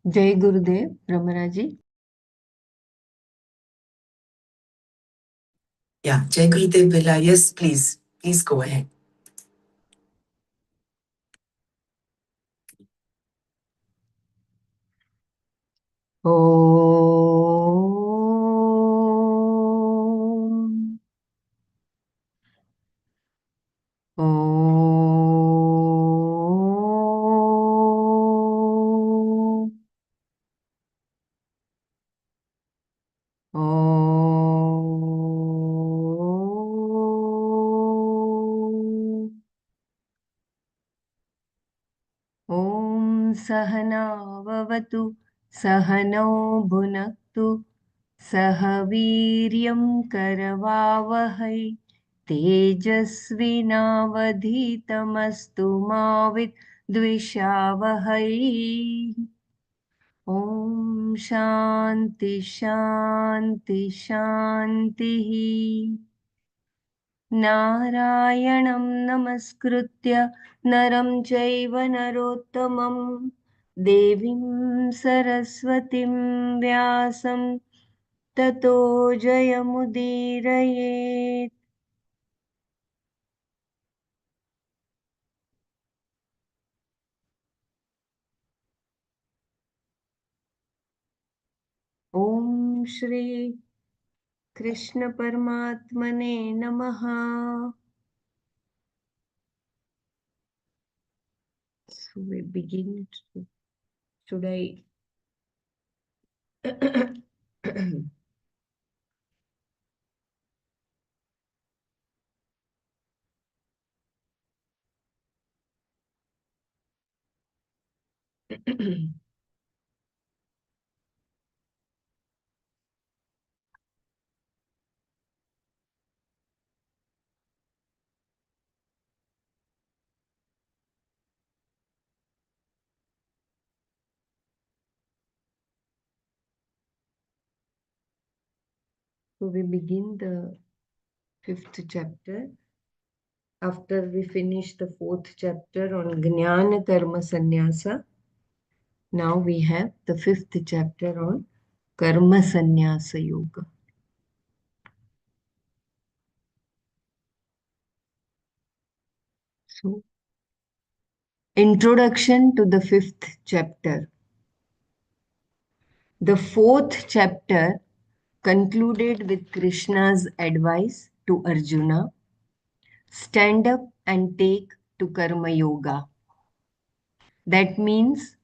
Jai Gurudev, Brahmaraji. Yeah, Jai Gurudev Villa. Yes, please. Please go ahead. Om. Om. Om. Om Sahana Vavatu Sahano Bhunaktu Sahaviryam Karavavahai Tejasvinavadhitamastu Mavit Dvishavahai. Om Shanti Shanti Shanti. नारायणं नमस्कृत्य नरं चैव नरोत्तमं देवीं सरस्वतीं व्यासं ततो जयमुदीरयेत्. ॐ श्री कृष्ण परमात्मने नमः. So we begin. Should I? So we begin the 5th chapter. After we finish the 4th chapter on Jnana Karma Sannyasa, now we have the 5th chapter on Karma Sannyasa Yoga. So, introduction to the 5th chapter. The 4th chapter concluded with Krishna's advice to Arjuna: stand up and take to Karma Yoga. That means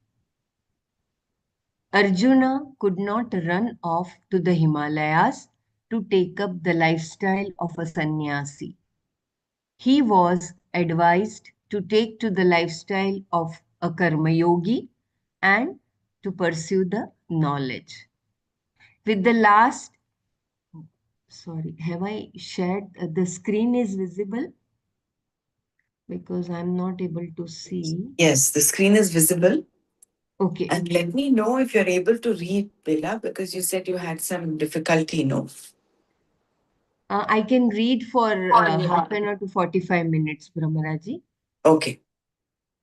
Arjuna could not run off to the Himalayas to take up the lifestyle of a sannyasi. He was advised to take to the lifestyle of a karma yogi and to pursue the knowledge. With the last, sorry, have I shared? The screen is visible because I'm not able to see. Yes, the screen is visible. Okay. And let me know if you're able to read, Bella, because you said you had some difficulty, no? I can read for half an hour to 45 minutes, Brahmaraji. Okay.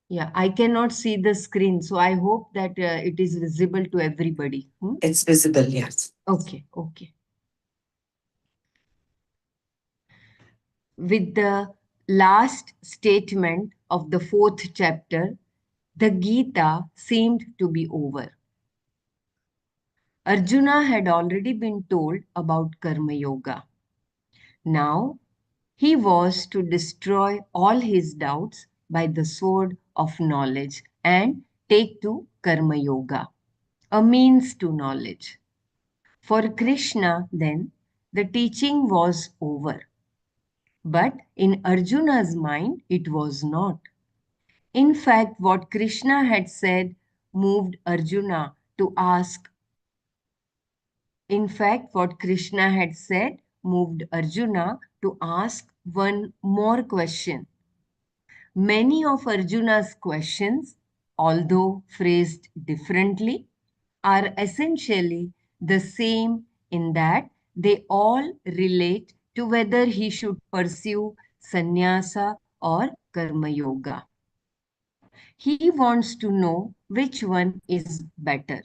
Yeah, I cannot see the screen, so I hope that it is visible to everybody. It's visible, yes. Okay, okay. With the last statement of the 4th chapter, the Gita seemed to be over. Arjuna had already been told about Karma Yoga. Now, he was to destroy all his doubts by the sword of knowledge and take to Karma Yoga, a means to knowledge. For Krishna, then, the teaching was over. But in Arjuna's mind, it was not. In fact, what Krishna had said moved Arjuna to ask. In fact, what Krishna had said moved Arjuna to ask one more question. Many of Arjuna's questions, although phrased differently, are essentially the same in that they all relate to whether he should pursue sannyasa or karma yoga. He wants to know which one is better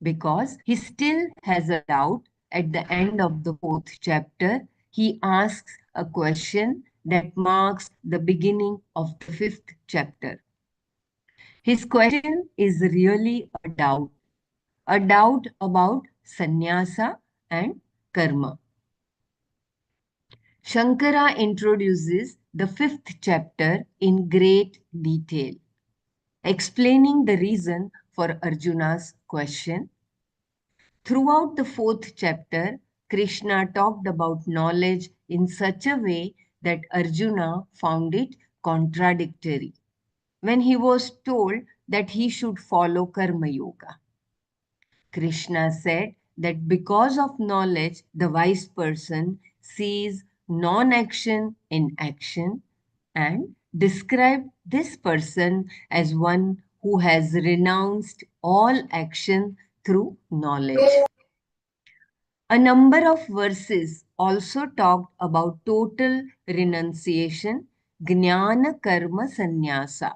because he still has a doubt. At the end of the fourth chapter, he asks a question that marks the beginning of the fifth chapter. His question is really a doubt about sannyasa and karma. Shankara introduces the fifth chapter in great detail, explaining the reason for Arjuna's question. Throughout the fourth chapter, Krishna talked about knowledge in such a way that Arjuna found it contradictory when he was told that he should follow Karma Yoga. Krishna said that because of knowledge, the wise person sees non action in action and described this person as one who has renounced all action through knowledge. A number of verses also talked about total renunciation, jnana karma sannyasa,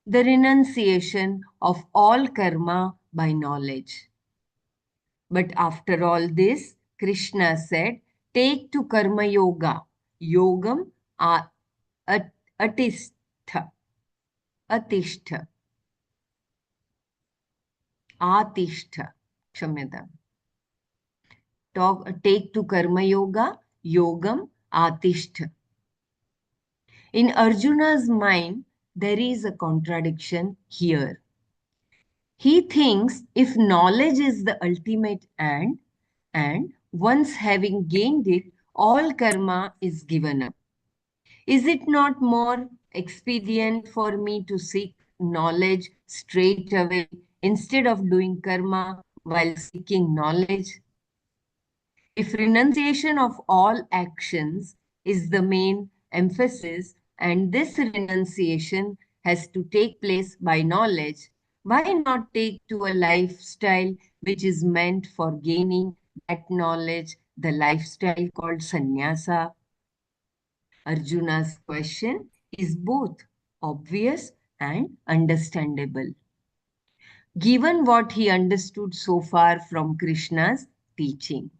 the renunciation of all karma by knowledge. But after all this, Krishna said, take to karma yoga, yogam atistha, atistha, atistha, kshamyata. Take to karma yoga, yogam atistha. In Arjuna's mind, there is a contradiction here. He thinks if knowledge is the ultimate end, and once having gained it, all karma is given up. Is it not more expedient for me to seek knowledge straight away instead of doing karma while seeking knowledge? If renunciation of all actions is the main emphasis and this renunciation has to take place by knowledge, why not take to a lifestyle which is meant for gaining that knowledge, the lifestyle called sannyasa? Arjuna's question is both obvious and understandable, given what he understood so far from Krishna's teaching.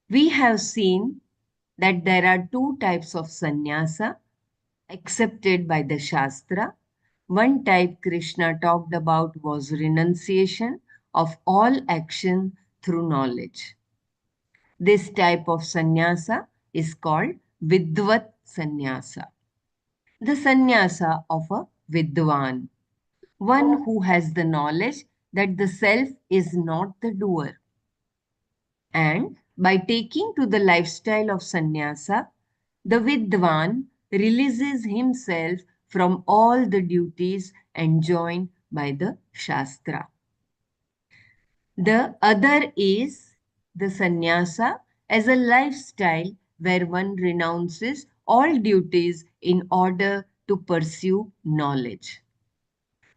We have seen that there are two types of sannyasa accepted by the Shastra. One type Krishna talked about was renunciation of all action through knowledge. This type of sannyasa is called Vidvat sannyasa, the sannyasa of a Vidwan, one who has the knowledge that the self is not the doer. And by taking to the lifestyle of sannyasa, the Vidwan releases himself from all the duties enjoined by the Shastra. The other is the sannyasa as a lifestyle where one renounces all duties in order to pursue knowledge.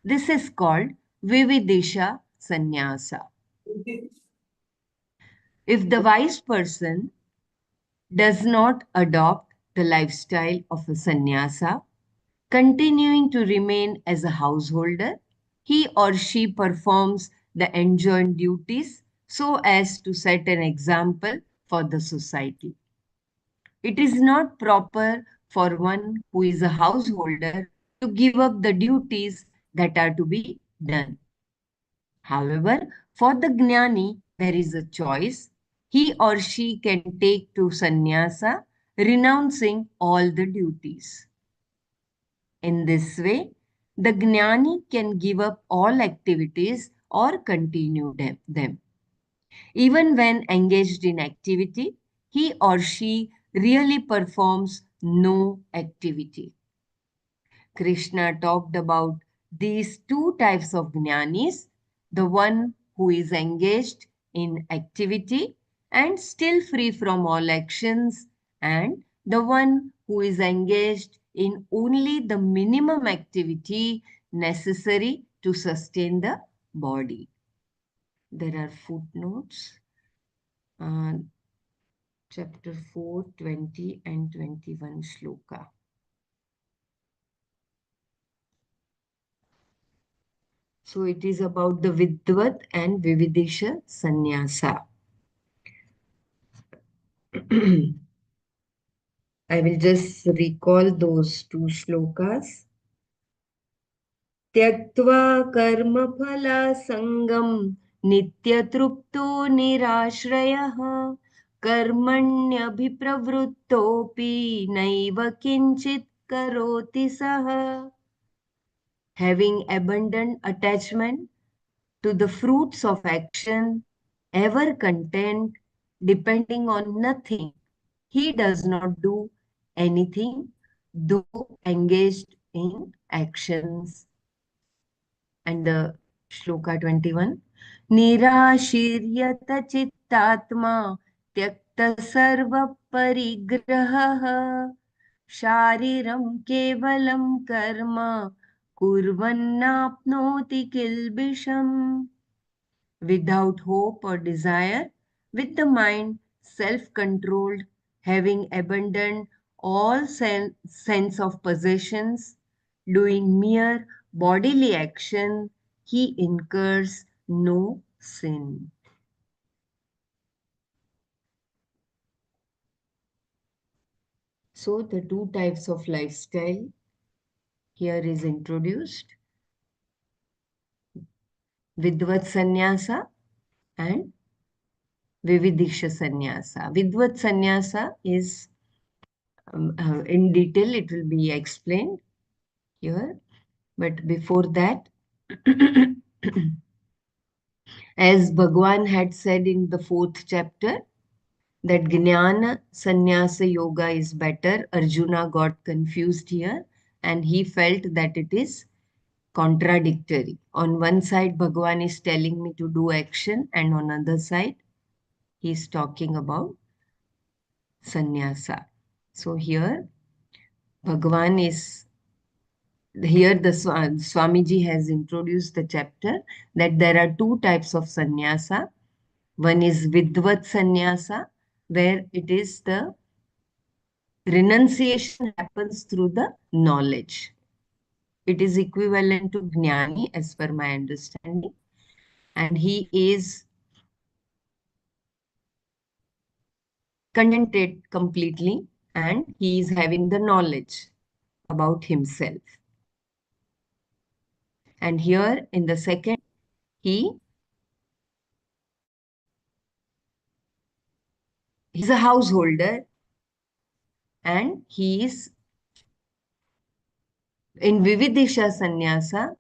This is called Vividisha sannyasa. If the wise person does not adopt the lifestyle of a sannyasa, continuing to remain as a householder, he or she performs the enjoined duties so as to set an example for the society. It is not proper for one who is a householder to give up the duties that are to be done. However, for the jnani, there is a choice. He or she can take to sannyasa, renouncing all the duties. In this way, the jnani can give up all activities or continue them. Even when engaged in activity, he or she really performs no activity. Krishna talked about these two types of jnanis, the one who is engaged in activity and still free from all actions, and the one who is engaged in only the minimum activity necessary to sustain the body. There are footnotes. uh, Chapter 4, 20, and 21 shloka. So it is about the Vidvat and Vividisha Sannyasa. I will just recall those two shlokas. त्यक्त्वा कर्मफलासङ्गं नित्यतृप्तो निराश्रयः कर्मण्यभिप्रवृत्तोऽपि नैव किञ्चित् करोति सः. Having abundant attachment to the fruits of action, ever content, depending on nothing, he does not do anything, though engaged in actions. And the shloka 21, Nirashiryata chittatma tyakta sarva parigrahah shariram kevalam karma kurvannapnoti kilbisham. Without hope or desire, with the mind self-controlled, having abandoned all sense of possessions, doing mere bodily action, he incurs no sin. So the two types of lifestyle here is introduced, Vidvat Sannyasa and Vividisha Sannyasa. Vidvat Sannyasa is in detail, it will be explained here. But before that, as Bhagwan had said in the fourth chapter, that Jnana Sannyasa Yoga is better, Arjuna got confused here and he felt that it is contradictory. On one side, Bhagwan is telling me to do action, and on other side, he is talking about sannyasa. So here, Bhagwan is here the Swamiji has introduced the chapter that there are two types of sannyasa. One is Vidvat sannyasa, where it is the renunciation happens through the knowledge. It is equivalent to Jnani as per my understanding. And he is contented completely and he is having the knowledge about himself. And here in the second, he he's a householder and he is in Vividisha Sannyasa,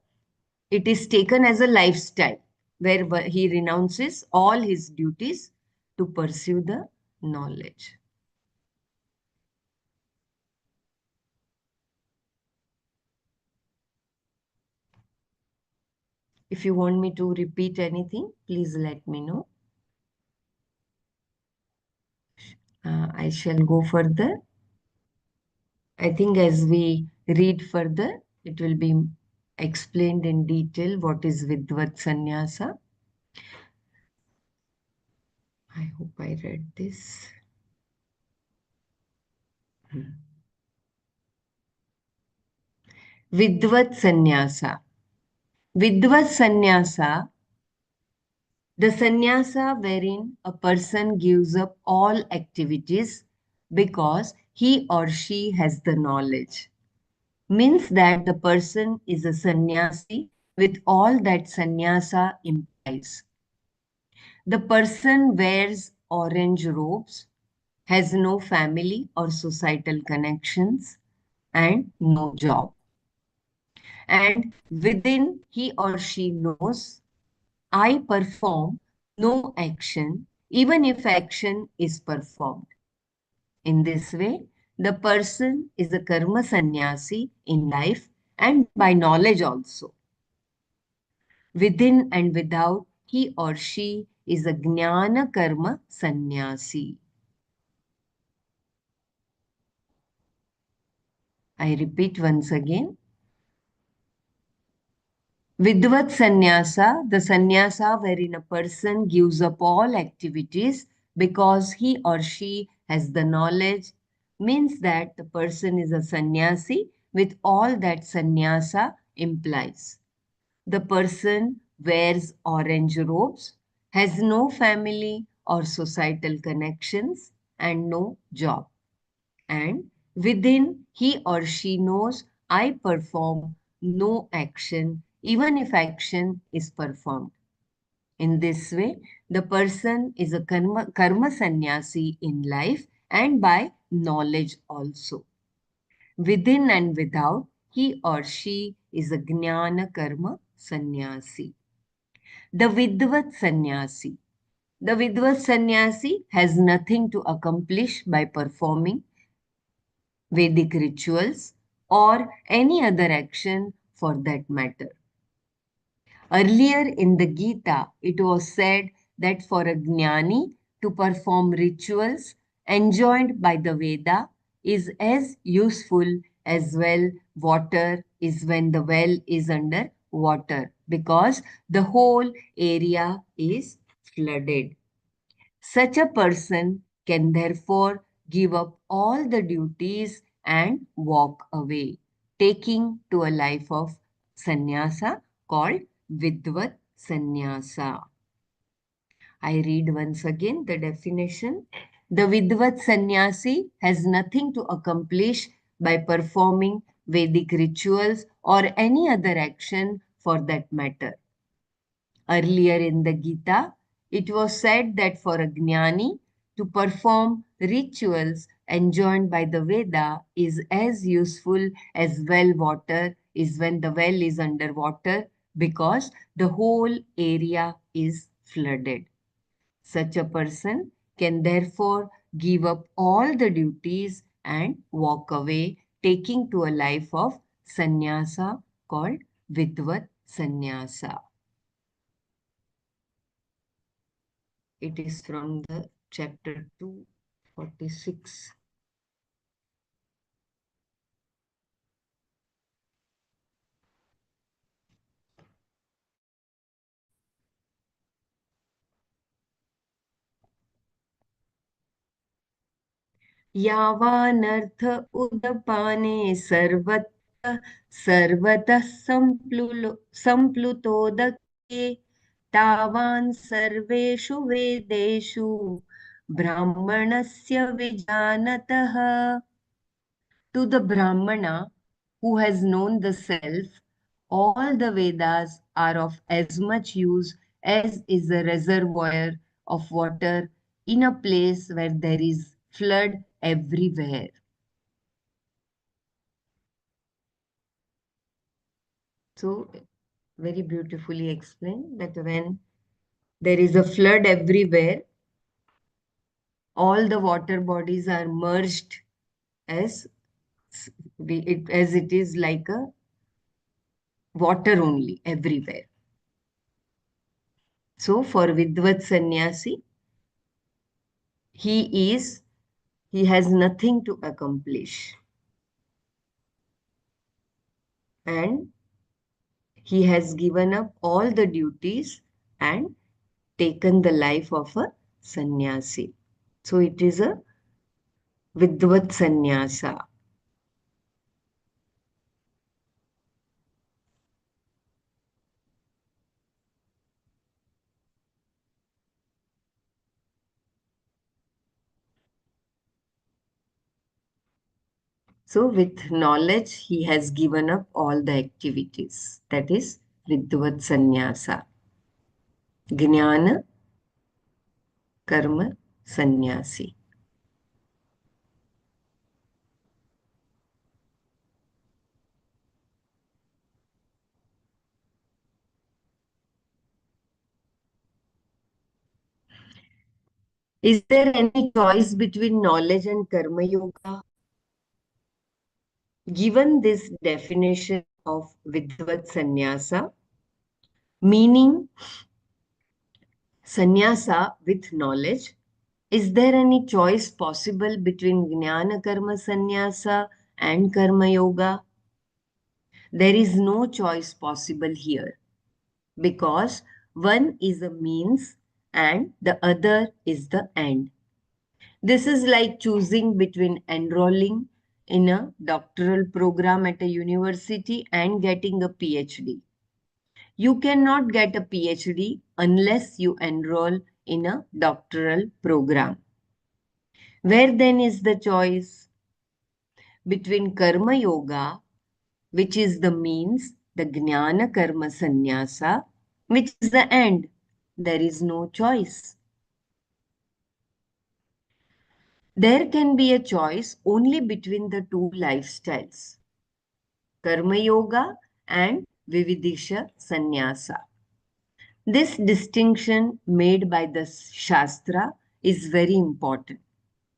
it is taken as a lifestyle where he renounces all his duties to pursue the knowledge. If you want me to repeat anything, please let me know. I shall go further. I think as we read further, it will be explained in detail what is Vidvat Sannyasa. I hope I read this. Vidvat Sannyasa. Vidvat Sannyasa, the sannyasa wherein a person gives up all activities because he or she has the knowledge, means that the person is a sannyasi with all that sannyasa implies. The person wears orange robes, has no family or societal connections, and no job. And within he or she knows, I perform no action, even if action is performed. In this way, the person is a karma sannyasi in life and by knowledge also. Within and without, he or she is a jnana karma sannyasi. I repeat once again. Vidvat sannyasa, the sannyasa wherein a person gives up all activities because he or she has the knowledge, means that the person is a sannyasi with all that sannyasa implies. The person wears orange robes, has no family or societal connections, and no job. And within he or she knows I perform no action, even if action is performed. In this way, the person is a karma sannyasi in life and by knowledge also. Within and without, he or she is a jnana karma sannyasi. The Vidvat sannyasi. The Vidvat sannyasi has nothing to accomplish by performing Vedic rituals or any other action for that matter. Earlier in the Gita, it was said that for a jnani to perform rituals enjoined by the Veda is as useful as well water is when the well is under water because the whole area is flooded. Such a person can therefore give up all the duties and walk away, taking to a life of sannyasa called Vidvat sannyasa. I read once again the definition. The Vidvat sannyasi has nothing to accomplish by performing Vedic rituals or any other action for that matter. Earlier in the Gita, it was said that for a jnani to perform rituals enjoined by the Veda is as useful as well water is when the well is underwater because the whole area is flooded. Such a person can therefore give up all the duties and walk away, taking to a life of sannyasa called Vidvat sannyasa. It is from the chapter 246. यावानर्थ उदपाने सर्वतः सम्प्लुतोदके तावान् सर्वेषु वेदेषु ब्राह्मणस्य विजानतः. To the Brahmana who has known the self, all the Vedas are of as much use as is a reservoir of water in a place where there is flood everywhere. So, very beautifully explained that when there is a flood everywhere, all the water bodies are merged as as it is like a water only everywhere. So, for Vidvat Sannyasi, he is he has nothing to accomplish and he has given up all the duties and taken the life of a sannyasi. So it is a vidvat sannyasa. So with knowledge he has given up all the activities. That is vidvat sannyasa. Jnana karma sannyasi. Is there any choice between knowledge and karma yoga? Given this definition of Vidvat Sannyasa, meaning sannyasa with knowledge, is there any choice possible between Jnana Karma Sannyasa and Karma Yoga? There is no choice possible here because one is a means and the other is the end. This is like choosing between enrolling in a doctoral program at a university and getting a PhD. You cannot get a PhD unless you enroll in a doctoral program. Where then is the choice? Between Karma Yoga, which is the means, the Jnana Karma Sannyasa, which is the end. There is no choice. There can be a choice only between the two lifestyles, Karma Yoga and Vividisha Sannyasa. This distinction made by the Shastra is very important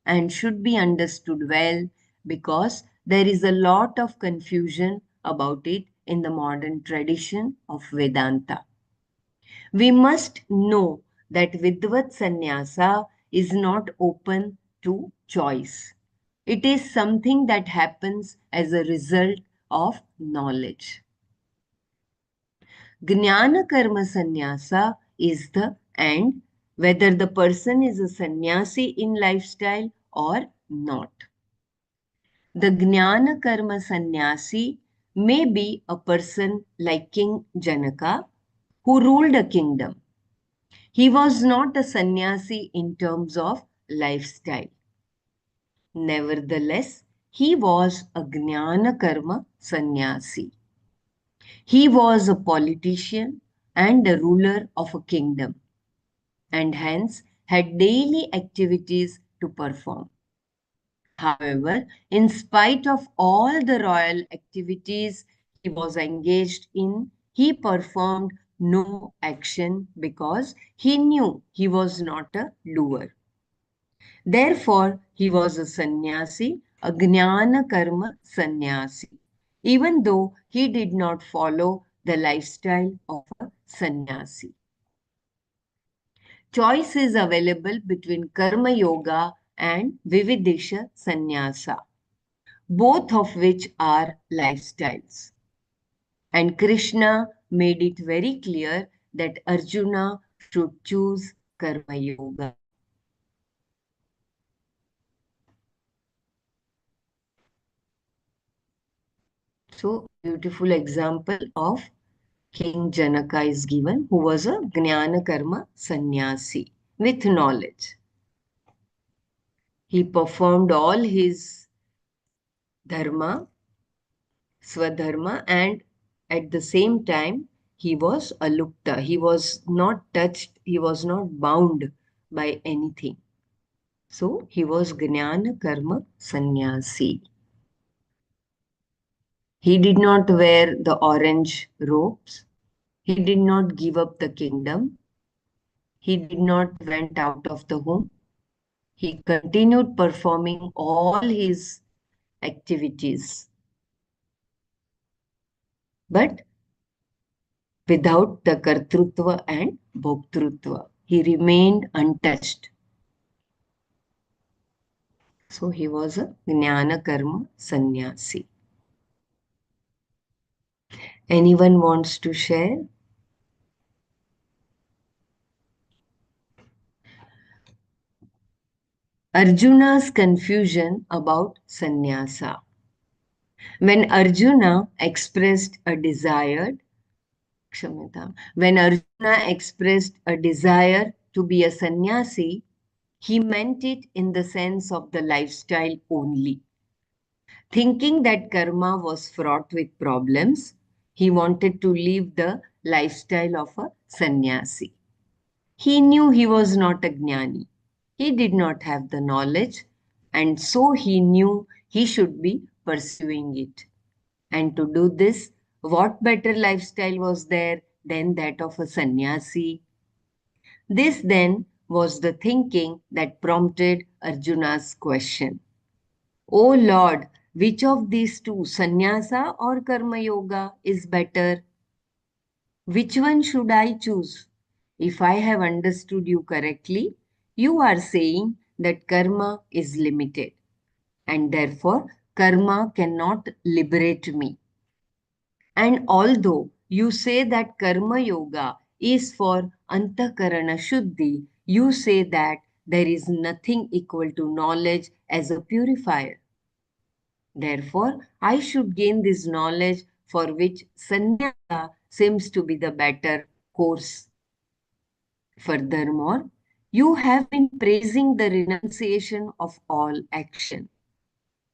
and should be understood well because there is a lot of confusion about it in the modern tradition of Vedanta. We must know that Vidvat Sannyasa is not open to choice. It is something that happens as a result of knowledge. Jnana Karma Sannyasa is the end, whether the person is a sannyasi in lifestyle or not. The Jnana Karma Sannyasi may be a person like King Janaka who ruled a kingdom. He was not a sannyasi in terms of lifestyle. Nevertheless, he was a Jnana Karma Sannyasi. He was a politician and a ruler of a kingdom, and hence had daily activities to perform. However, in spite of all the royal activities he was engaged in, he performed no action because he knew he was not a doer. Therefore, he was a sannyasi, a jnana karma sannyasi, even though he did not follow the lifestyle of a sannyasi. Choice is available between karma yoga and vividisha sannyasa, both of which are lifestyles. And Krishna made it very clear that Arjuna should choose karma yoga. So, a beautiful example of King Janaka is given, who was a Jnana Karma sannyasi with knowledge. He performed all his dharma, swadharma, and at the same time, he was alukta. He was not touched, he was not bound by anything. So, he was Jnana Karma sannyasi. He did not wear the orange robes. He did not give up the kingdom. He did not went out of the home. He continued performing all his activities, but without the kartrutva and bhoktrutva. He remained untouched. So he was a jnana karma sannyasi. Anyone wants to share? Arjuna's confusion about sannyasa. When Arjuna expressed a desire, when Arjuna expressed a desire to be a sannyasi, he meant it in the sense of the lifestyle only. Thinking that karma was fraught with problems, he wanted to live the lifestyle of a sannyasi. He knew he was not a jnani. He did not have the knowledge, and so he knew he should be pursuing it. And to do this, what better lifestyle was there than that of a sannyasi? This then was the thinking that prompted Arjuna's question. O Lord, which of these two, sannyasa or karma yoga, is better? Which one should I choose? If I have understood you correctly, you are saying that karma is limited and therefore karma cannot liberate me. And although you say that karma yoga is for antakarana shuddhi, you say that there is nothing equal to knowledge as a purifier. Therefore, I should gain this knowledge for which sannyasa seems to be the better course. Furthermore, you have been praising the renunciation of all action.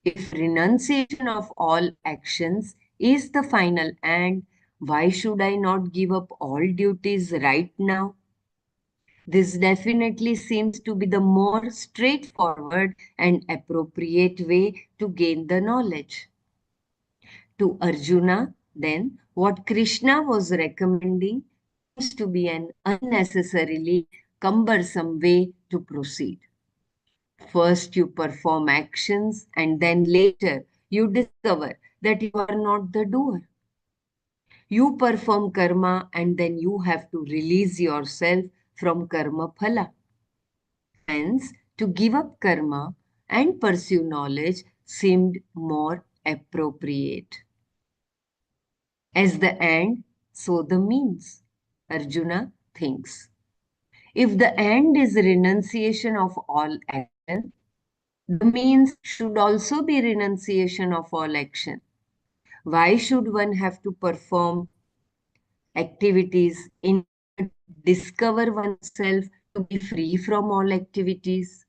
If renunciation of all actions is the final end, why should I not give up all duties right now? This definitely seems to be the more straightforward and appropriate way to gain the knowledge. To Arjuna, then, what Krishna was recommending seems to be an unnecessarily cumbersome way to proceed. First, you perform actions, and then later, you discover that you are not the doer. You perform karma, and then you have to release yourself from karma phala. Hence, to give up karma and pursue knowledge seemed more appropriate. As the end, so the means, Arjuna thinks. If the end is renunciation of all action, the means should also be renunciation of all action. Why should one have to perform activities in order to discover oneself to be free from all activities?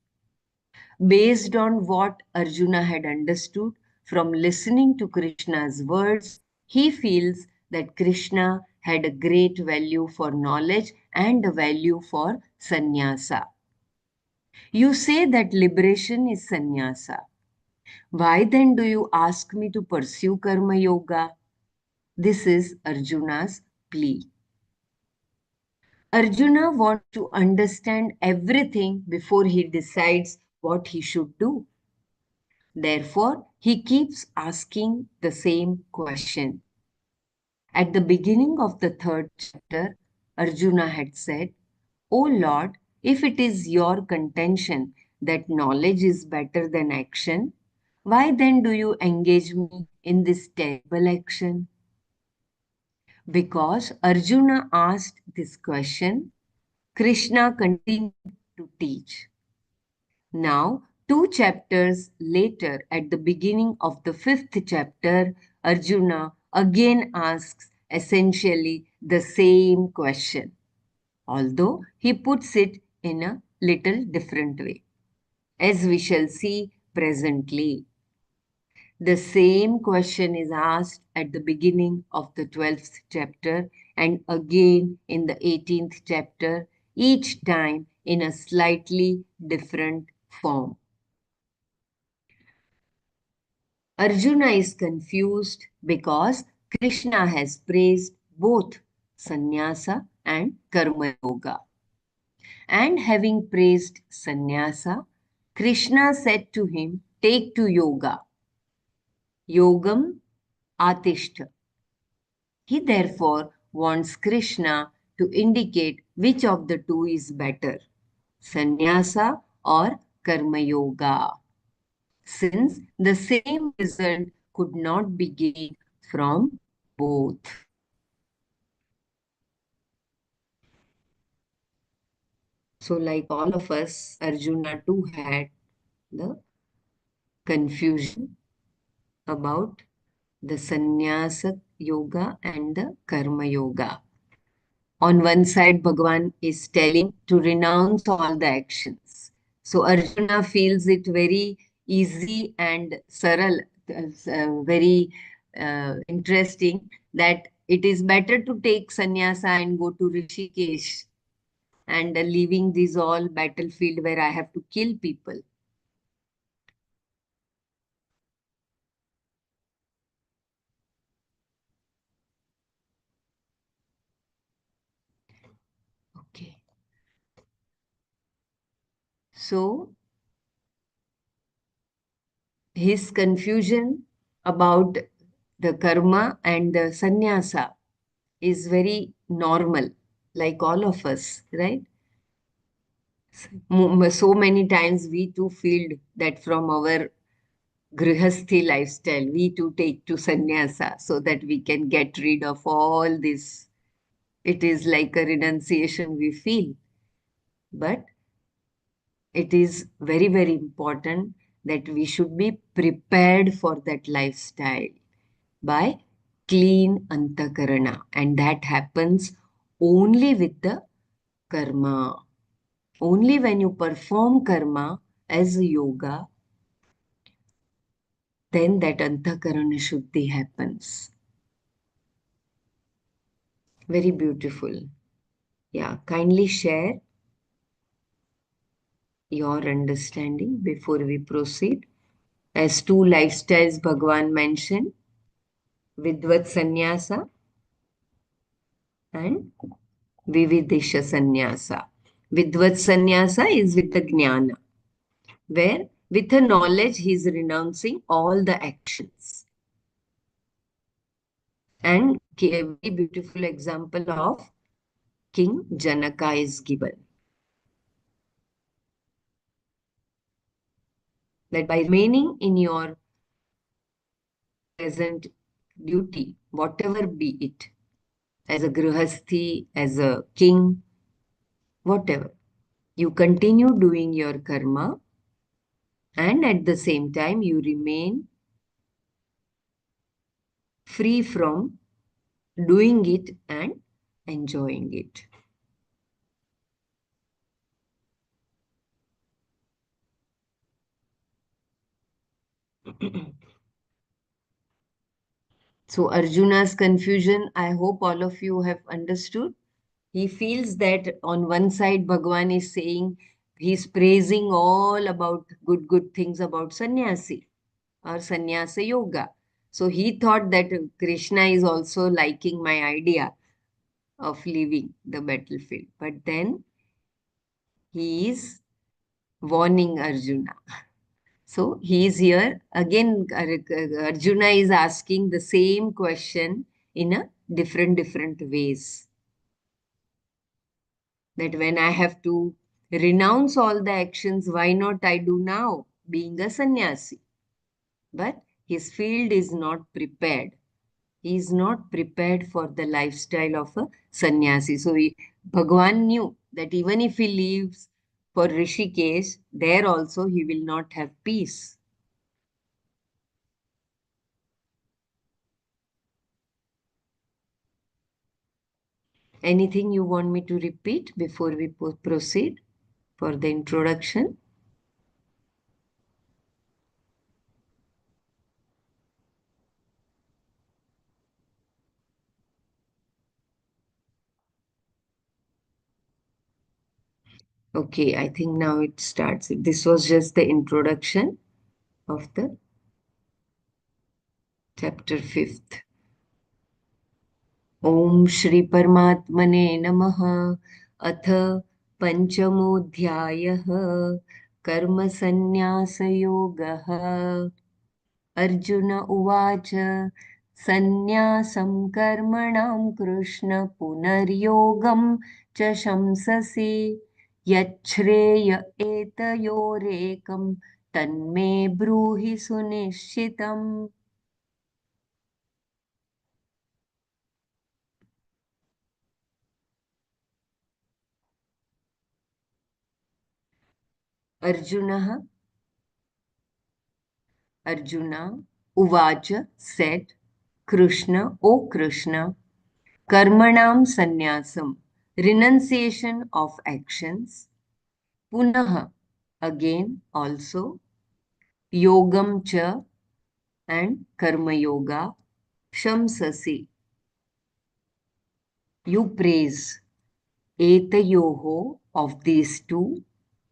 Based on what Arjuna had understood from listening to Krishna's words, he feels that Krishna had a great value for knowledge and a value for sannyasa. You say that liberation is sannyasa. Why then do you ask me to pursue karma yoga? This is Arjuna's plea. Arjuna wants to understand everything before he decides what he should do. Therefore, he keeps asking the same question. At the beginning of the third chapter, Arjuna had said, O Lord, if it is your contention that knowledge is better than action, why then do you engage me in this terrible action? Because Arjuna asked this question, Krishna continued to teach. Now, two chapters later, at the beginning of the fifth chapter, Arjuna again asks essentially the same question, although he puts it in a little different way, as we shall see presently. The same question is asked at the beginning of the 12th chapter and again in the 18th chapter, each time in a slightly different form. Arjuna is confused because Krishna has praised both sannyasa and karma yoga. And having praised sannyasa, Krishna said to him, take to yoga. Yogam atishta. He therefore wants Krishna to indicate which of the two is better, sannyasa or karma yoga, since the same result could not be gained from both. So, like all of us, Arjuna too had the confusion about the sannyasa yoga and the karma yoga. On one side, Bhagavan is telling to renounce all the actions. So Arjuna feels it very easy and saral, very interesting that it is better to take sannyasa and go to Rishikesh and leaving this all battlefield where I have to kill people. Okay. So his confusion about the karma and the sannyasa is very normal, like all of us, right? So many times we too feel that from our grihasthi lifestyle, we too take to sannyasa so that we can get rid of all this. It is like a renunciation we feel, but it is very, very important that we should be prepared for that lifestyle by clean antakarana, and that happens only with the karma. Only when you perform karma as a yoga, then that antakarana shuddhi happens. Very beautiful. Yeah, kindly share your understanding before we proceed. As two lifestyles Bhagwan mentioned, Vidvat Sannyasa and Vividisha Sannyasa. Vidvat Sannyasa is with the Jnana, where with the knowledge he is renouncing all the actions. And a very beautiful example of King Janaka is given. That by remaining in your present duty, whatever be it, as a grihasthi, as a king, whatever, you continue doing your karma and at the same time you remain free from doing it and enjoying it. So Arjuna's confusion, I hope all of you have understood. He feels that on one side Bhagwan is saying, he's praising all about good things about sannyasi or sannyasa yoga. So he thought that Krishna is also liking my idea of leaving the battlefield. But then he is warning Arjuna. So he is here again. Arjuna is asking the same question in a different ways. That when I have to renounce all the actions, why not I do now, being a sannyasi? But his field is not prepared. He is not prepared for the lifestyle of a sannyasi. So Bhagwan knew that even if he leaves for Rishikesh, there also he will not have peace. Anything you want me to repeat before we proceed for the introduction? Okay, I think now it starts. This was just the introduction of the chapter 5th. Om Shri Paramatmane Namaha अथ पञ्चमोऽध्यायः कर्मसन्न्यासयोगः अर्जुन उवाच सन्न्यासं कर्मणां कृष्ण पुनर्योगं च शंससि यच्छ्रेय एतयोरेकं तन्मे ब्रूहि सुनिश्चितम् अर्जुनः Arjuna Uvacha said, Krishna, O Krishna, Karmanam Sannyasam, renunciation of actions, Punaha, again also, Yogam Cha and Karma Yoga, Shamsasi, you praise Etayoho of these two,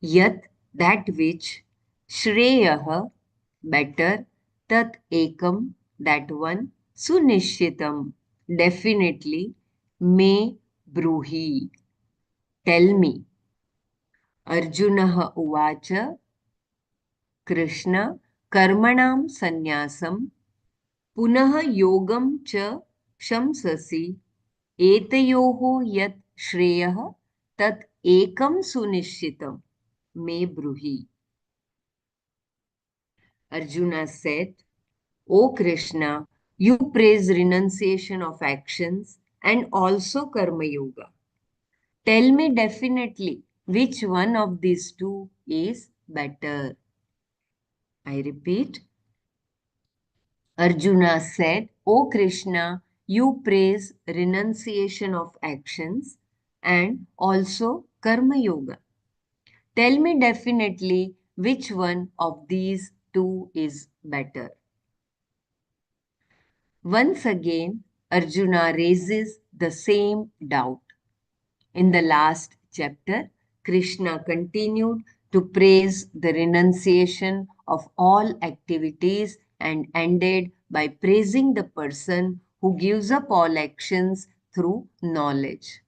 yet that which Shreyaha better, tat ekam, that one, sunishitam, definitely, me bruhi, tell me. Arjuna uvacha, Krishna, karmanam sannyasam, punaha yogam cha shamsasi, etayoho yat shreyah, tat ekam sunishitam, me bruhi. Arjuna said, O Krishna, you praise renunciation of actions and also Karma Yoga. Tell me definitely which one of these two is better. I repeat, Arjuna said, O Krishna, you praise renunciation of actions and also Karma Yoga. Tell me definitely which one of these two is better. Once again, Arjuna raises the same doubt. In the last chapter, Krishna continued to praise the renunciation of all activities and ended by praising the person who gives up all actions through knowledge.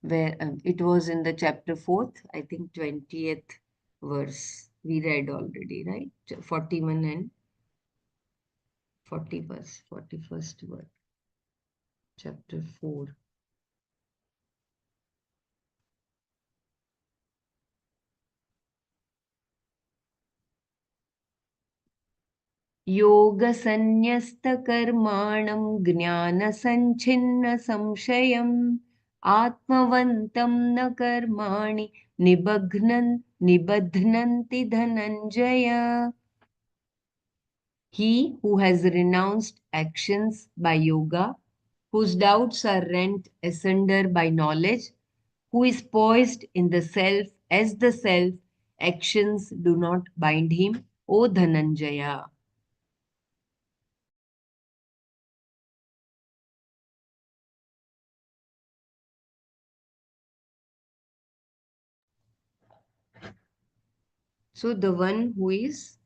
Where it was in the chapter 4th, I think 20th verse. We read already, right? 41 and 40 verse, 41st verse, chapter 4. योगसन्न्यस्तकर्माणं ज्ञानसञ्छिन्नसंशयम् आत्मवन्तं न कर्माणि निबध्नन्ति Dhananjay. He who has renounced actions by yoga, whose doubts are rent asunder by knowledge, who is poised in the self as the self, actions do not bind him, O Dhananjaya. So the one who is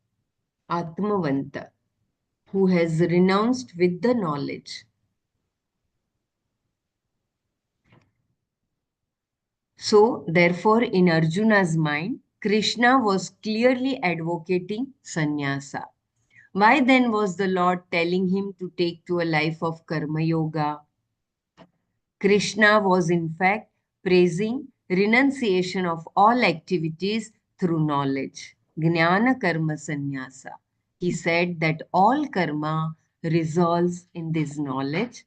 Atmavanta, who has renounced with the knowledge. So, therefore, in Arjuna's mind, Krishna was clearly advocating sannyasa. Why then was the Lord telling him to take to a life of karma yoga? Krishna was in fact praising renunciation of all activities through knowledge. Jnana karma sannyasa. He said that all karma resolves in this knowledge.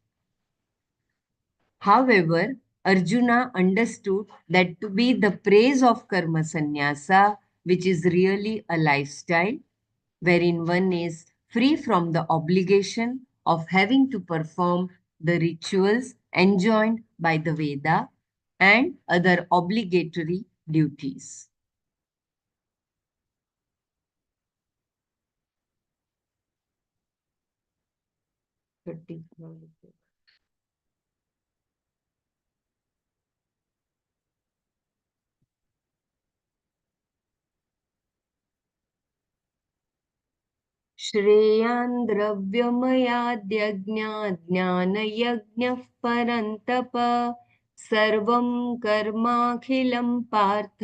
However, Arjuna understood that to be the praise of karma sannyasa, which is really a lifestyle, wherein one is free from the obligation of having to perform the rituals enjoined by the Veda and other obligatory duties. श्रेयान् द्रव्यमयाद्यज्ञाज्ञानयज्ञः परन्तप सर्वं कर्माखिलं पार्थ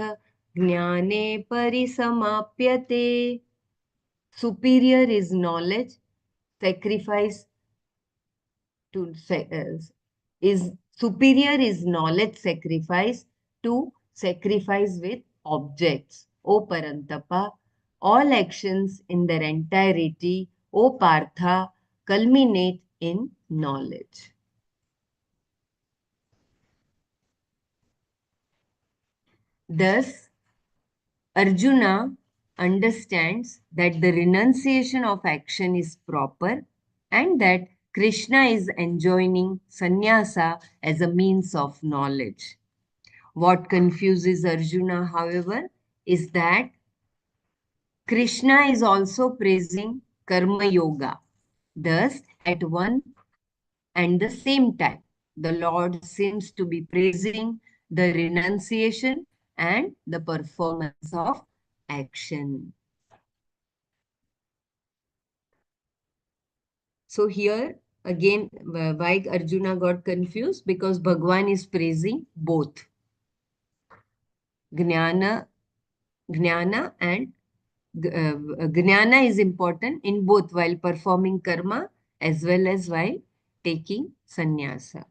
ज्ञाने परिसमाप्यते. Superior is knowledge, sacrifice to is superior is knowledge sacrifice to sacrifice with objects. O Parantapa, all actions in their entirety, O Partha, culminate in knowledge. Thus, Arjuna understands that the renunciation of action is proper and that Krishna is enjoining sannyasa as a means of knowledge. What confuses Arjuna, however, is that Krishna is also praising karma yoga. Thus, at one and the same time, the Lord seems to be praising the renunciation and the performance of action. So here again, why Arjuna got confused? Because Bhagwan is praising both Gnana, Gnana and Gnana is important in both while performing karma as well as while taking sannyasa.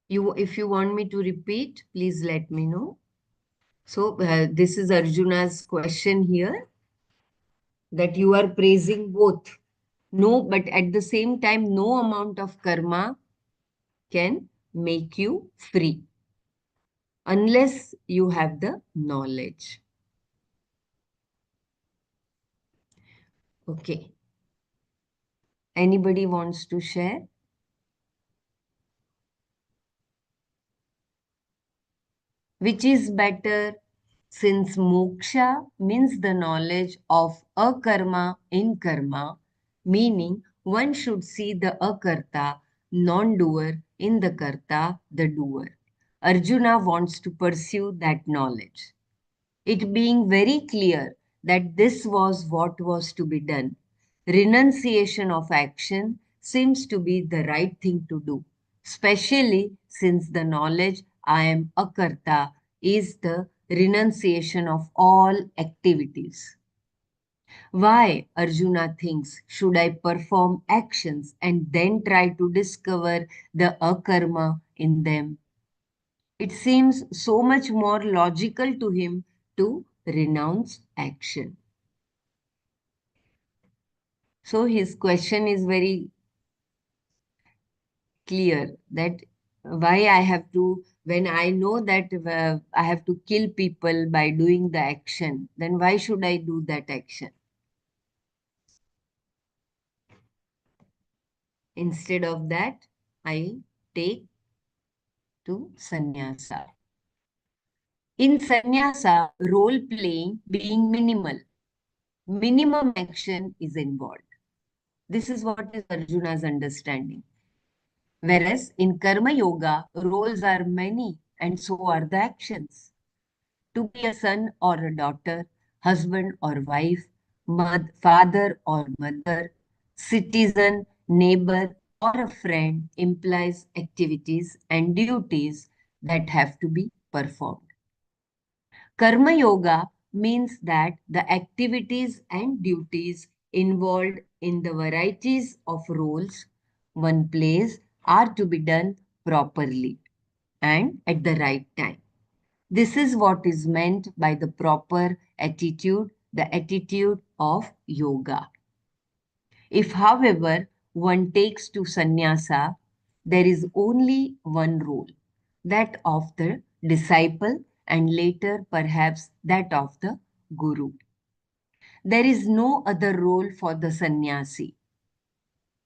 If you want me to repeat, please let me know. So this is Arjuna's question here, that you are praising both. No, but at the same time, no amount of karma can make you free. unless you have the knowledge. Okay. Anybody wants to share? Which is better, since moksha means the knowledge of akarma in karma, meaning one should see the akarta, non-doer, in the karta, the doer. Arjuna wants to pursue that knowledge, it being very clear that this was what was to be done. Renunciation of action seems to be the right thing to do, especially since the knowledge I am akarta is the renunciation of all activities. Why, Arjuna thinks, should I perform actions and then try to discover the akarma in them? It seems so much more logical to him to renounce action. So his question is very clear that why I have to, when I know that I have to kill people by doing the action, then why should I do that action? Instead of that, I take to sannyasa. In sannyasa, role playing being minimal, minimum action is involved. This is what is Arjuna's understanding. Whereas in Karma Yoga, roles are many and so are the actions. To be a son or a daughter, husband or wife, father or mother, citizen, neighbor, or a friend implies activities and duties that have to be performed. Karma Yoga means that the activities and duties involved in the varieties of roles one plays are to be done properly and at the right time. This is what is meant by the proper attitude, the attitude of yoga. If, however, one takes to sannyasa, there is only one role, that of the disciple, and later perhaps that of the guru. There is no other role for the sannyasi,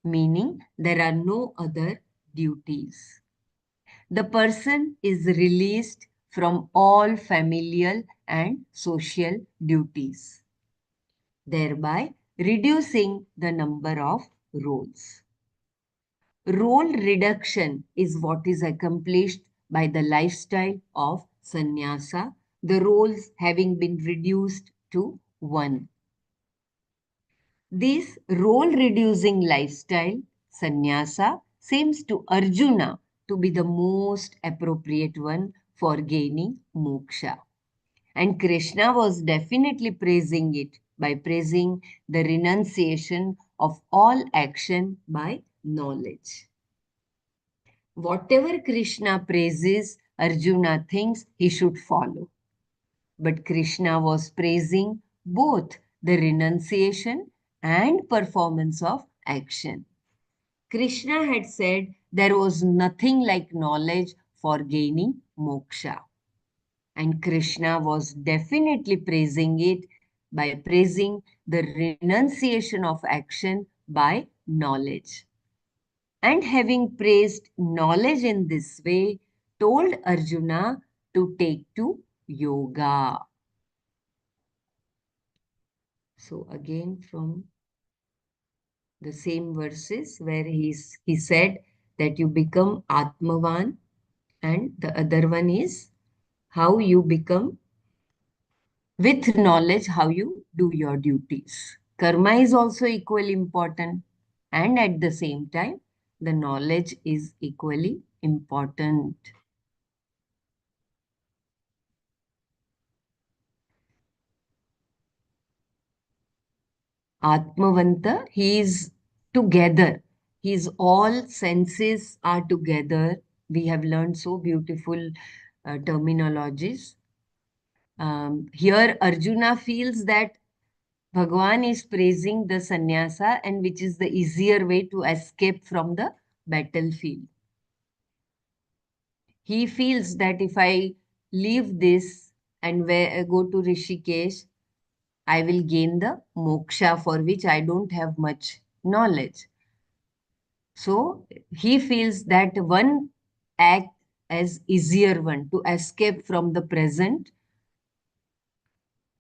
meaning there are no other duties. The person is released from all familial and social duties, thereby reducing the number of roles. Role reduction is what is accomplished by the lifestyle of sannyasa, the roles having been reduced to one. This role reducing lifestyle, sannyasa, seems to Arjuna to be the most appropriate one for gaining moksha. And Krishna was definitely praising it by praising the renunciation of all action by knowledge. Whatever Krishna praises, Arjuna thinks he should follow. But Krishna was praising both the renunciation and performance of action. Krishna had said there was nothing like knowledge for gaining moksha. And Krishna was definitely praising it by praising the renunciation of action by knowledge. And having praised knowledge in this way, told Arjuna to take to yoga. So again from the same verses where he said that you become Atmavan, and the other one is how you become with knowledge, how you do your duties. Karma is also equally important, and at the same time, the knowledge is equally important. Atmavanta, he is together. His all senses are together. We have learned so beautiful terminologies. Here, Arjuna feels that Bhagwan is praising the sannyasa, and which is the easier way to escape from the battlefield. He feels that if I leave this and go to Rishikesh, I will gain the moksha for which I don't have much knowledge. So he feels that one act as easier one to escape from the present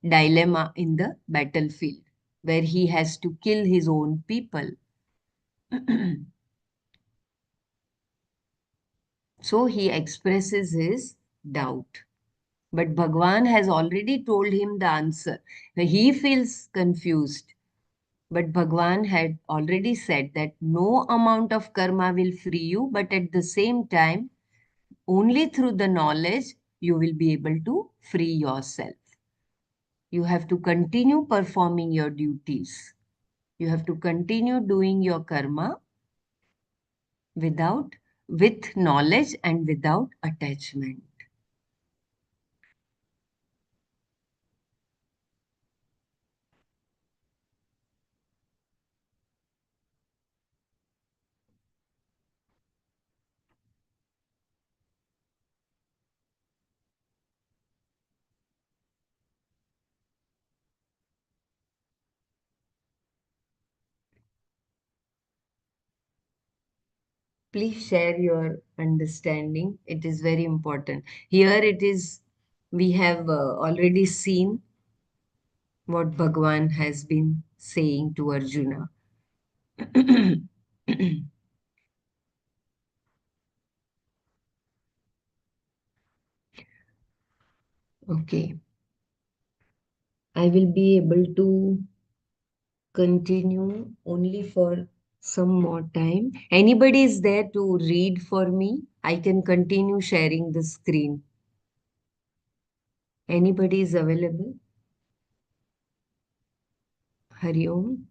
dilemma in the battlefield where he has to kill his own people. So he expresses his doubt. But Bhagwan has already told him the answer. He feels confused. But Bhagwan had already said that no amount of karma will free you, but at the same time, only through the knowledge you will be able to free yourself. You have to continue performing your duties. You have to continue doing your karma without with knowledge and without attachment. Please share your understanding. It is very important. Here it is, we have already seen what Bhagwan has been saying to Arjuna. Okay, I will be able to continue only for some more time. Anybody is there to read for me? I can continue sharing the screen. Anybody is available? Hari Om.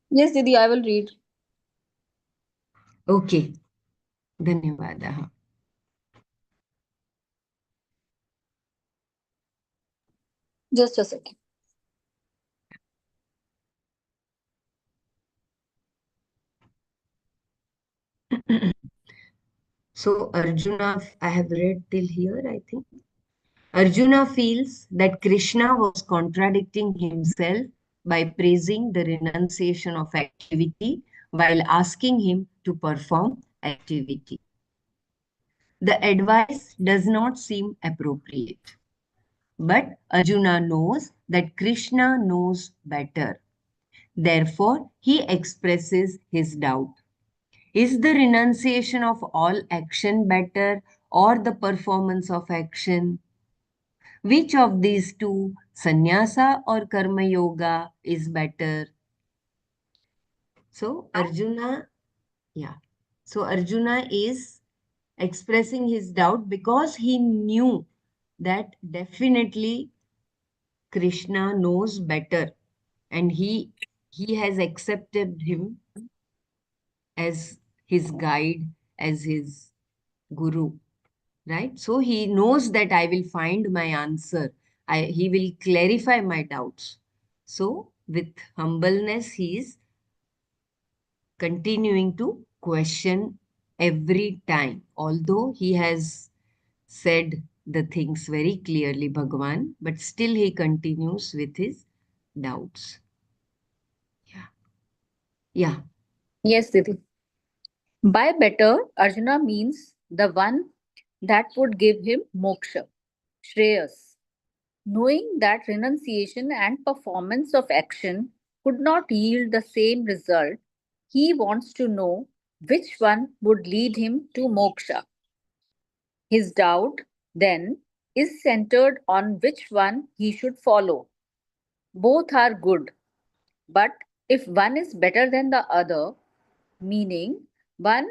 Yes, Didi, I will read. Okay, धन्यवादः. Just a second. So Arjuna, I have read till here, I think. Arjuna feels that Krishna was contradicting himself by praising the renunciation of activity while asking him to perform activity. The advice does not seem appropriate. But Arjuna knows that Krishna knows better. Therefore, he expresses his doubt. Is the renunciation of all action better or the performance of action? Which of these two, sannyasa or karma yoga, is better? So Arjuna, yeah. So Arjuna is expressing his doubt because he knew that definitely Krishna knows better and he has accepted him as his guide, as his guru, right? So he knows that I will find my answer. He will clarify my doubts. So with humbleness, he is continuing to question every time, although he has said the things very clearly, Bhagavan, but still he continues with his doubts. Yeah. Yeah. Yes, Didi. By better, Arjuna means the one that would give him moksha, Shreyas. Knowing that renunciation and performance of action could not yield the same result, he wants to know which one would lead him to moksha. His doubt, then, is centered on which one he should follow. Both are good, but if one is better than the other, meaning one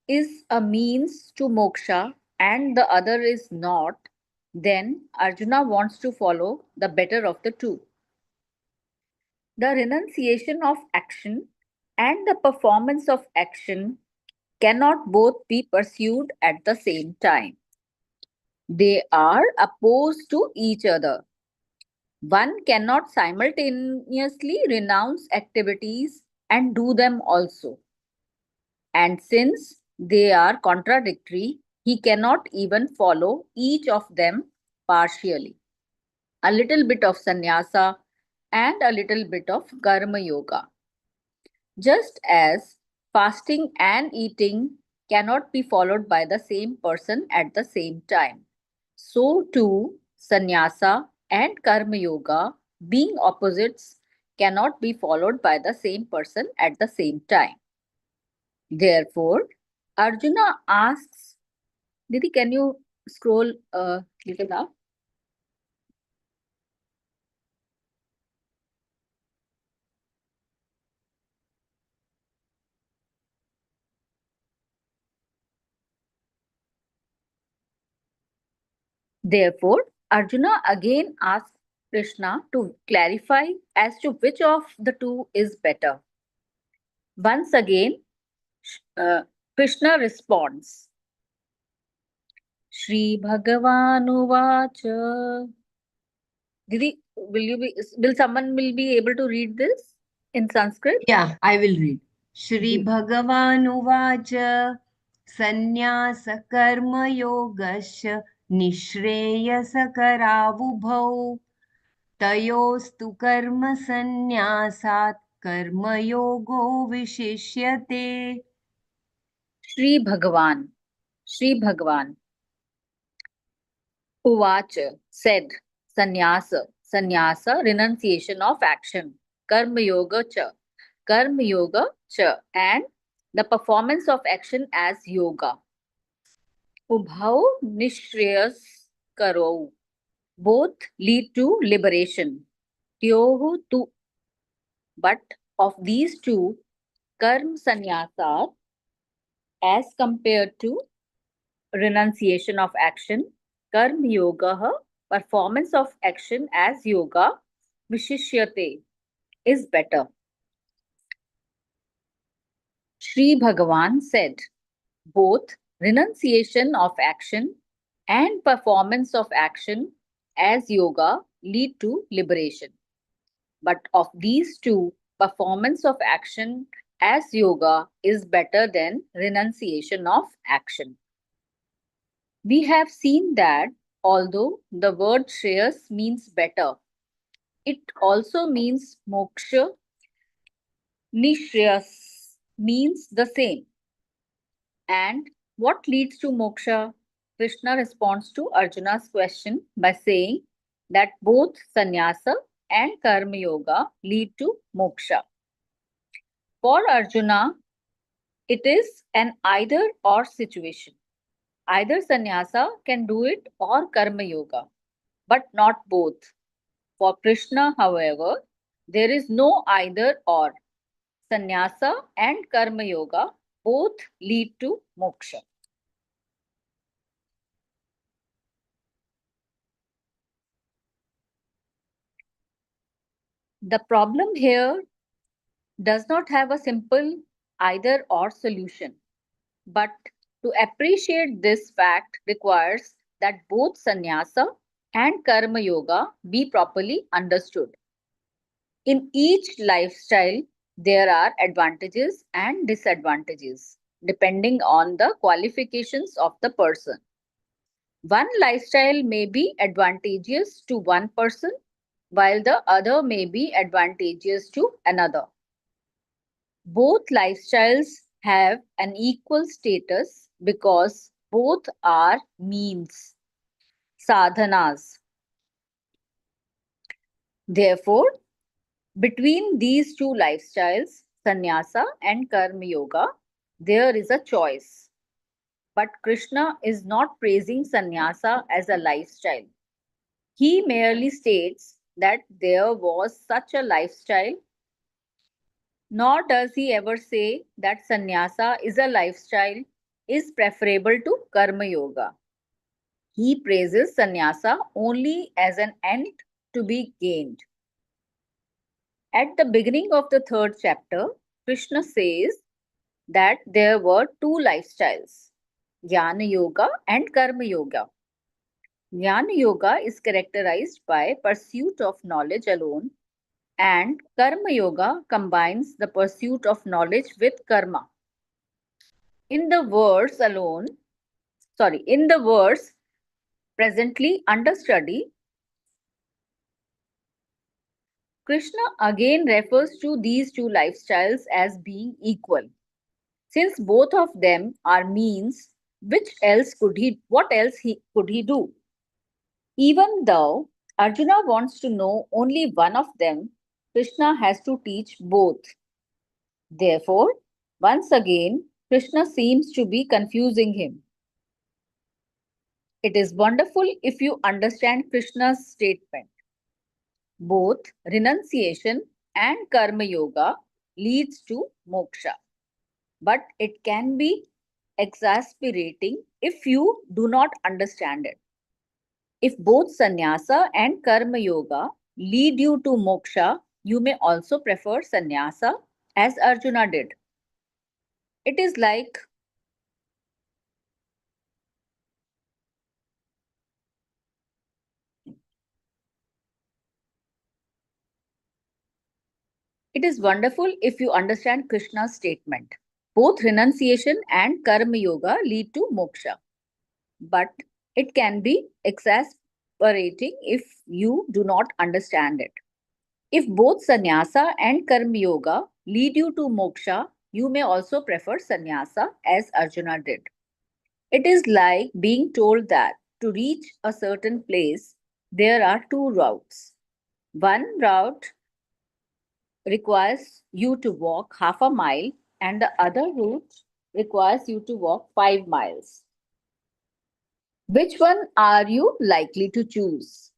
is a means to moksha and the other is not, then Arjuna wants to follow the better of the two. The renunciation of action and the performance of action cannot both be pursued at the same time. They are opposed to each other. One cannot simultaneously renounce activities and do them also. And since they are contradictory, he cannot even follow each of them partially. A little bit of sannyasa and a little bit of karma yoga. Just as fasting and eating cannot be followed by the same person at the same time, so too sannyasa and karma yoga, being opposites, cannot be followed by the same person at the same time. Therefore, Arjuna asks, Didi, can you scroll a little up? Therefore, Arjuna again asks Krishna to clarify as to which of the two is better. Once again, uh, Krishna responds, Shri Bhagavanuvach. Didi, will someone will be able to read this in Sanskrit? Yeah, I will read. Shri Ji. Bhagavanuvacha Sannyasa-karma-yogasya Nishreyasakaravubhau Tayostu karma sannyasat karma yogo vishishyate. Shri Bhagavan. Shri Bhagavan. Uvacha said, sannyasa, renunciation of action, karma yoga cha, and the performance of action as yoga. Ubhau nishreyas karo, both lead to liberation. Tyohu tu, but of these two, karma sannyasa as compared to renunciation of action, karma yoga, performance of action as yoga, vishishyate, is better. Sri Bhagavan said, both renunciation of action and performance of action as yoga lead to liberation. But of these two, performance of action as yoga is better than renunciation of action. We have seen that although the word Shreyas means better, it also means moksha. Nishreyas means the same. And what leads to moksha? Krishna responds to Arjuna's question by saying that both sannyasa and karma yoga lead to moksha. For Arjuna, it is an either or situation. Either sannyasa can do it or karma yoga, but not both. For Krishna, however, there is no either or. Sannyasa and karma yoga both lead to moksha. The problem here does not have a simple either or solution, but to appreciate this fact requires that both sannyasa and karma yoga be properly understood. In each lifestyle, there are advantages and disadvantages depending on the qualifications of the person. One lifestyle may be advantageous to one person, while the other may be advantageous to another. Both lifestyles have an equal status because both are means, sadhanas. Therefore, between these two lifestyles, sannyasa and karma yoga, there is a choice. But Krishna is not praising sannyasa as a lifestyle. He merely states that there was such a lifestyle, nor does he ever say that sannyasa is a lifestyle is preferable to karma yoga. He praises sannyasa only as an end to be gained. At the beginning of the third chapter, Krishna says that there were two lifestyles, Jnana Yoga and Karma Yoga. Jnana Yoga is characterized by pursuit of knowledge alone, and Karma Yoga combines the pursuit of knowledge with karma. In the verse alone, in the verse presently under study, Krishna again refers to these two lifestyles as being equal. Since both of them are means, what else could he do? Even though Arjuna wants to know only one of them, Krishna has to teach both. Therefore, once again, Krishna seems to be confusing him. It is wonderful if you understand Krishna's statement. Both renunciation and karma yoga leads to moksha, but it can be exasperating if you do not understand it. If both sannyasa and karma yoga lead you to moksha, you may also prefer sannyasa as Arjuna did. It is like it is wonderful if you understand Krishna's statement. Both renunciation and karma yoga lead to moksha, but it can be exasperating if you do not understand it. If both sannyasa and karma yoga lead you to moksha, you may also prefer sannyasa as Arjuna did. It is like being told that to reach a certain place, there are two routes. One route requires you to walk half a mile, and the other route requires you to walk 5 miles. Which one are you likely to choose?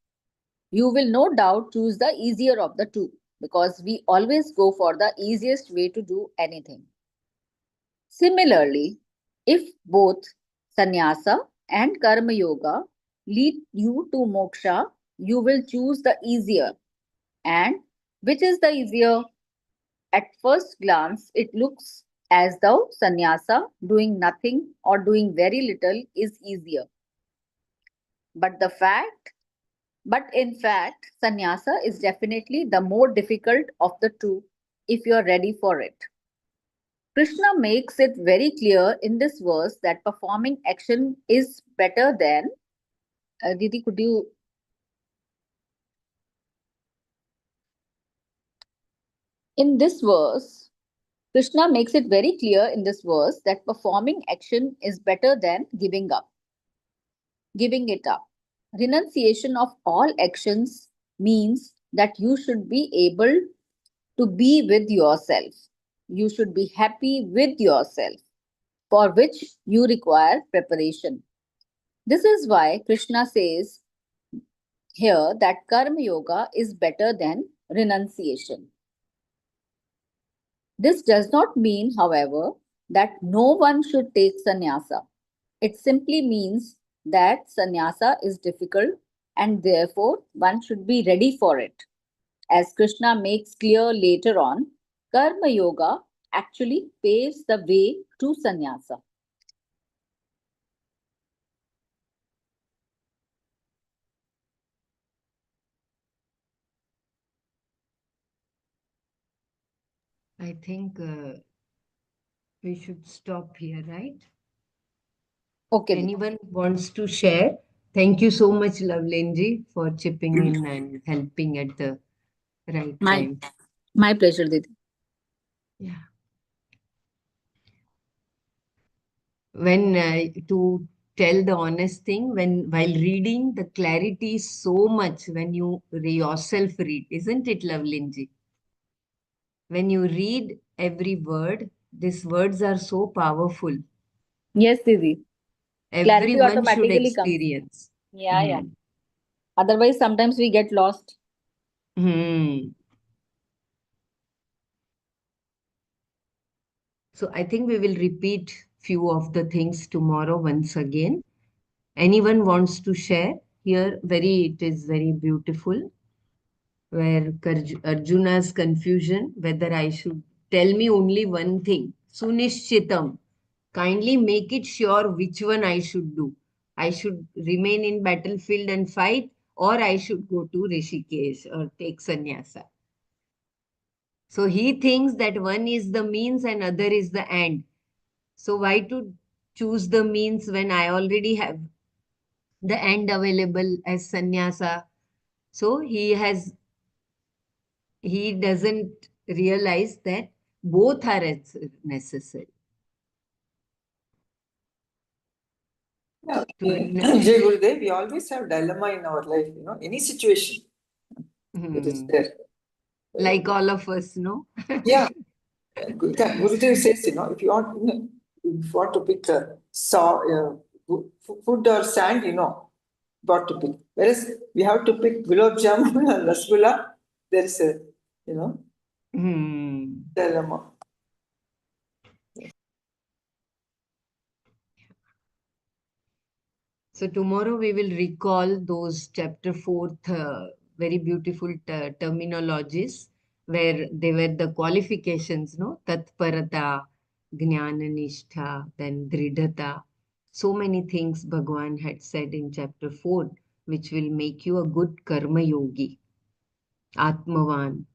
You will no doubt choose the easier of the two because we always go for the easiest way to do anything. Similarly, if both sannyasa and karma yoga lead you to moksha, you will choose the easier. And which is the easier? At first glance, it looks as though sannyasa, doing nothing or doing very little, is easier. But the fact But in fact, sannyasa is definitely the more difficult of the two if you are ready for it. Krishna makes it very clear in this verse that performing action is better than. Didi, could you? In this verse, Krishna makes it very clear in this verse that performing action is better than giving it up. Renunciation of all actions means that you should be able to be with yourself. You should be happy with yourself, for which you require preparation. This is why Krishna says here that Karma Yoga is better than renunciation. This does not mean, however, that no one should take sannyasa. It simply means that sannyasa is difficult and therefore one should be ready for it. As Krishna makes clear later on, Karma Yoga actually paves the way to sannyasa. I think we should stop here, right? Okay, Didi. Anyone wants to share? Thank you so much, Lavlenji, for chipping in and helping at the right My time. my pleasure, Didi. Yeah. When to tell the honest thing, when while reading, the clarity is so much when you yourself read, isn't it, Lavlinji? When you read every word, these words are so powerful. Yes, Didi. Clarity Everyone should automatically comes. experience. Yeah, yeah. Hmm. Otherwise, sometimes we get lost. Hmm. So I think we will repeat few of the things tomorrow once again. Anyone wants to share? Here, it is very beautiful where Arjuna's confusion whether I should tell me only one thing. Sunishchitam. Kindly make it sure which one I should do. I should remain in battlefield and fight, or I should go to Rishikesh or take sannyasa. So he thinks that one is the means and other is the end. So why to choose the means when I already have the end available as sannyasa? So he doesn't realize that both are necessary. Yeah, To Jai Gurudev, we always have dilemma in our life, any situation that is Hmm. there. Like all of us, no? Yeah, Gurudev says, if you want, if you want to pick food or sand, what to pick. Whereas we have to pick gulab jamun and rasgulla, there is a, you know, Hmm. dilemma. So tomorrow we will recall those chapter fourth very beautiful terminologies where they were the qualifications, no? Tatparata, Jnana Nishtha, then Dridhata. So many things Bhagwan had said in chapter 4 which will make you a good karma yogi, Atmavan.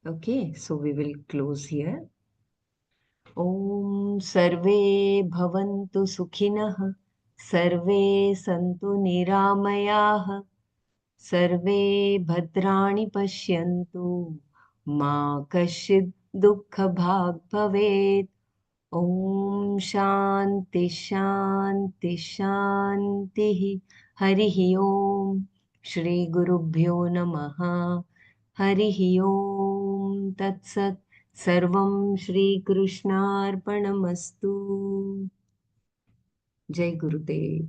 Okay, so we will close here. ॐ सर्वे भवन्तु सुखिनः सर्वे सन्तु निरामयाः सर्वे भद्राणि पश्यन्तु मा कश्चित् दुःखभाग् भवेत् ॐ शान्ति शान्ति शान्तिः हरिः ॐ श्रीगुरुभ्यो नमः हरिः ॐ तत्सत् सर्वं श्रीकृष्णार्पणमस्तु जय गुरुदेव